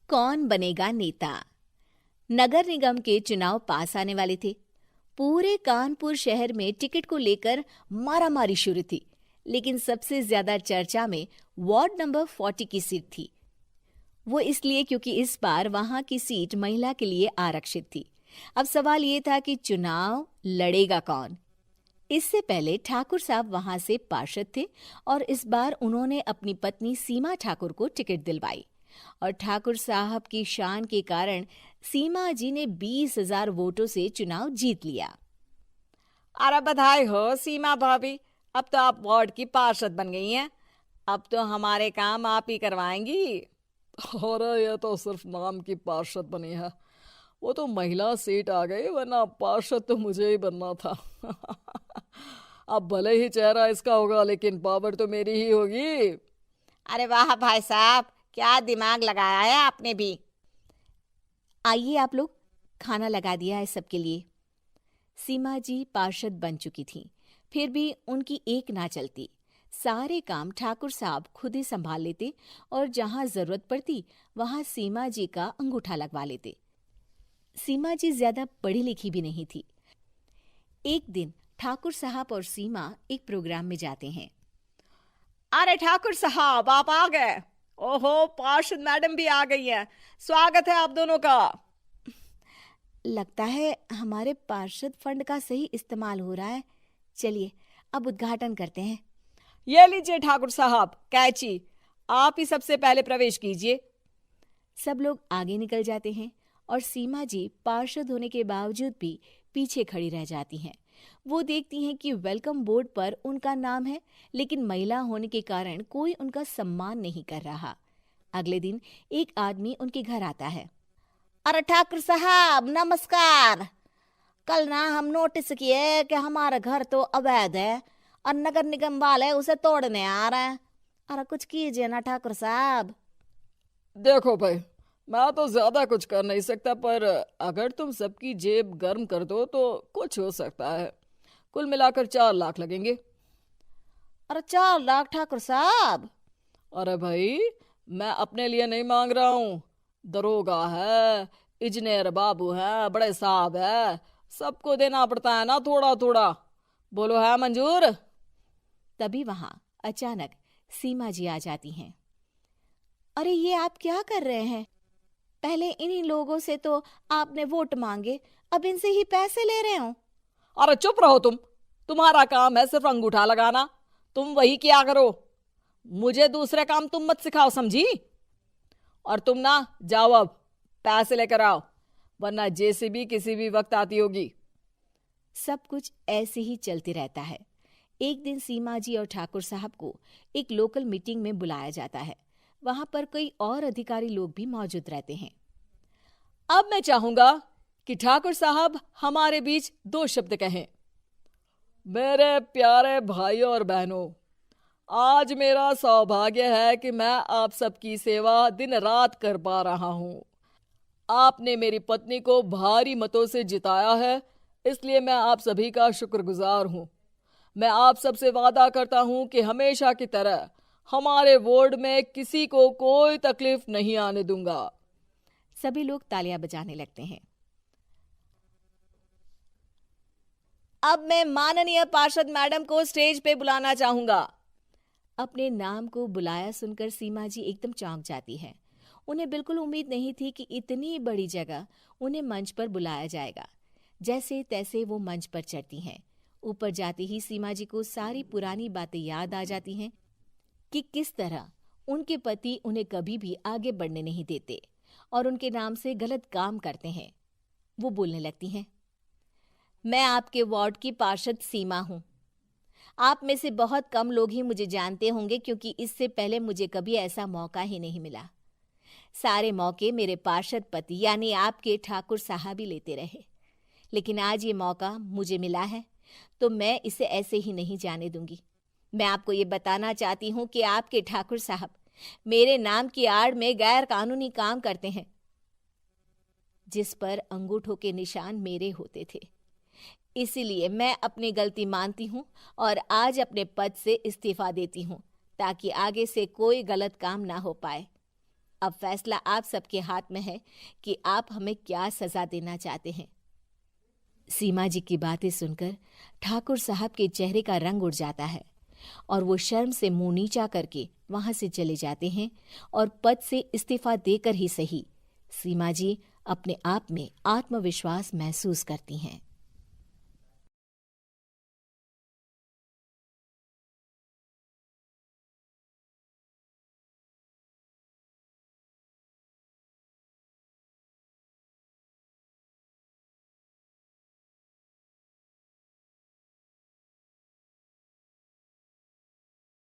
कौन बनेगा नेता। नगर निगम के चुनाव पास आने वाले थे। पूरे कानपुर शहर में टिकट को लेकर मारामारी शुरू थी, लेकिन सबसे ज्यादा चर्चा में वार्ड नंबर 40 की सीट थी। वो इसलिए क्योंकि इस बार वहां की सीट महिला के लिए आरक्षित थी। अब सवाल ये था कि चुनाव लड़ेगा कौन। इससे पहले ठाकुर साहब वहां से पार्षद थे और इस बार उन्होंने अपनी पत्नी सीमा ठाकुर को टिकट दिलवाई और ठाकुर साहब की शान के कारण सीमा जी ने 20,000 वोटों से चुनाव जीत लिया। अरे बधाई हो सीमा भाभी, अब तो आप वार्ड की पार्षद बन गई हैं। अब तो हमारे काम आप ही करवाएंगी। अरे ये तो सिर्फ नाम की पार्षद बनी है, वो तो महिला सीट आ गई, वरना पार्षद तो मुझे ही बनना था। अब भले ही चेहरा इसका होगा, लेकिन पावर तो मेरी ही होगी। अरे वाह भाई साहब, क्या दिमाग लगाया है आपने भी। आइए आप लोग, खाना लगा दिया है सबके लिए। सीमा जी पार्षद बन चुकी थीं, फिर भी उनकी एक ना चलती। सारे काम ठाकुर साहब खुद ही संभाल लेते और जहां जरूरत पड़ती वहां सीमा जी का अंगूठा लगवा लेते। सीमा जी ज्यादा पढ़ी लिखी भी नहीं थी। एक दिन ठाकुर साहब और सीमा एक प्रोग्राम में जाते हैं। अरे ठाकुर साहब, आप आ गए। ओहो, पार्षद मैडम भी आ गई हैं। स्वागत है आप दोनों का। लगता है हमारे पार्षद फंड का सही इस्तेमाल हो रहा है। चलिए अब उद्घाटन करते हैं। ये लीजिए ठाकुर साहब कैची, आप ही सबसे पहले प्रवेश कीजिए। सब लोग आगे निकल जाते हैं और सीमा जी पार्षद होने के बावजूद भी पीछे खड़ी रह जाती हैं। वो देखती हैं कि वेलकम बोर्ड पर उनका नाम है, लेकिन महिला होने के कारण कोई उनका सम्मान नहीं कर रहा। अगले दिन एक आदमी उनके घर आता है। अरे ठाकुर साहब नमस्कार। कल ना हम नोटिस किए कि हमारा घर तो अवैध है और नगर निगम वाले उसे तोड़ने आ रहे हैं। अरे कुछ कीजिए ना ठाकुर साहब। देखो भाई, मैं तो ज्यादा कुछ कर नहीं सकता, पर अगर तुम सबकी जेब गर्म कर दो तो कुछ हो सकता है। कुल मिलाकर 4 लाख लगेंगे। अरे 4 लाख ठाकुर साहब? अरे भाई, मैं अपने लिए नहीं मांग रहा हूँ। दरोगा है, इंजीनियर बाबू है, बड़े साहब है, सबको देना पड़ता है ना थोड़ा थोड़ा। बोलो है मंजूर? तभी वहां अचानक सीमा जी आ जाती हैं। अरे ये आप क्या कर रहे हैं? पहले इन्हीं लोगों से तो आपने वोट मांगे, अब इनसे ही पैसे ले रहे हो। अरे चुप रहो तुम, तुम्हारा काम है सिर्फ अंगूठा लगाना, तुम वही किया करो। मुझे दूसरे काम तुम मत सिखाओ, समझी? और तुम ना जाओ, अब पैसे लेकर आओ, वरना जेसीबी किसी भी वक्त आती होगी। सब कुछ ऐसे ही चलते रहता है। एक दिन सीमा जी और ठाकुर साहब को एक लोकल मीटिंग में बुलाया जाता है। वहां पर कई और अधिकारी लोग भी मौजूद रहते हैं। अब मैं चाहूंगा कि ठाकुर साहब हमारे बीच 2 शब्द कहें। मेरे प्यारे भाइयों और बहनों, आज मेरा सौभाग्य है कि मैं आप सबकी सेवा दिन रात कर पा रहा हूं। आपने मेरी पत्नी को भारी मतों से जिताया है, इसलिए मैं आप सभी का शुक्रगुजार हूं। मैं आप सबसे वादा करता हूं कि हमेशा की तरह हमारे वार्ड में किसी को कोई तकलीफ नहीं आने दूंगा। सभी लोग तालियां बजाने लगते हैं। अब मैं माननीय पार्षद मैडम को स्टेज पे बुलाना चाहूंगा। अपने नाम को बुलाया सुनकर सीमा जी एकदम चौंक जाती है। उन्हें बिल्कुल उम्मीद नहीं थी कि इतनी बड़ी जगह उन्हें मंच पर बुलाया जाएगा। जैसे तैसे वो मंच पर चढ़ती हैं। ऊपर जाते ही सीमा जी को सारी पुरानी बातें याद आ जाती हैं कि किस तरह उनके पति उन्हें कभी भी आगे बढ़ने नहीं देते और उनके नाम से गलत काम करते हैं। वो बोलने लगती हैं। मैं आपके वार्ड की पार्षद सीमा हूं। आप में से बहुत कम लोग ही मुझे जानते होंगे, क्योंकि इससे पहले मुझे कभी ऐसा मौका ही नहीं मिला। सारे मौके मेरे पार्षद पति यानी आपके ठाकुर साहब ही लेते रहे, लेकिन आज ये मौका मुझे मिला है तो मैं इसे ऐसे ही नहीं जाने दूंगी। मैं आपको ये बताना चाहती हूँ कि आपके ठाकुर साहब मेरे नाम की आड़ में गैर कानूनी काम करते हैं, जिस पर अंगूठों के निशान मेरे होते थे। इसीलिए मैं अपनी गलती मानती हूँ और आज अपने पद से इस्तीफा देती हूँ, ताकि आगे से कोई गलत काम ना हो पाए। अब फैसला आप सबके हाथ में है कि आप हमें क्या सजा देना चाहते हैं। सीमा जी की बातें सुनकर ठाकुर साहब के चेहरे का रंग उड़ जाता है और वो शर्म से मुंह नीचा करके वहां से चले जाते हैं और पद से इस्तीफा देकर ही सही सीमा जी अपने आप में आत्मविश्वास महसूस करती हैं।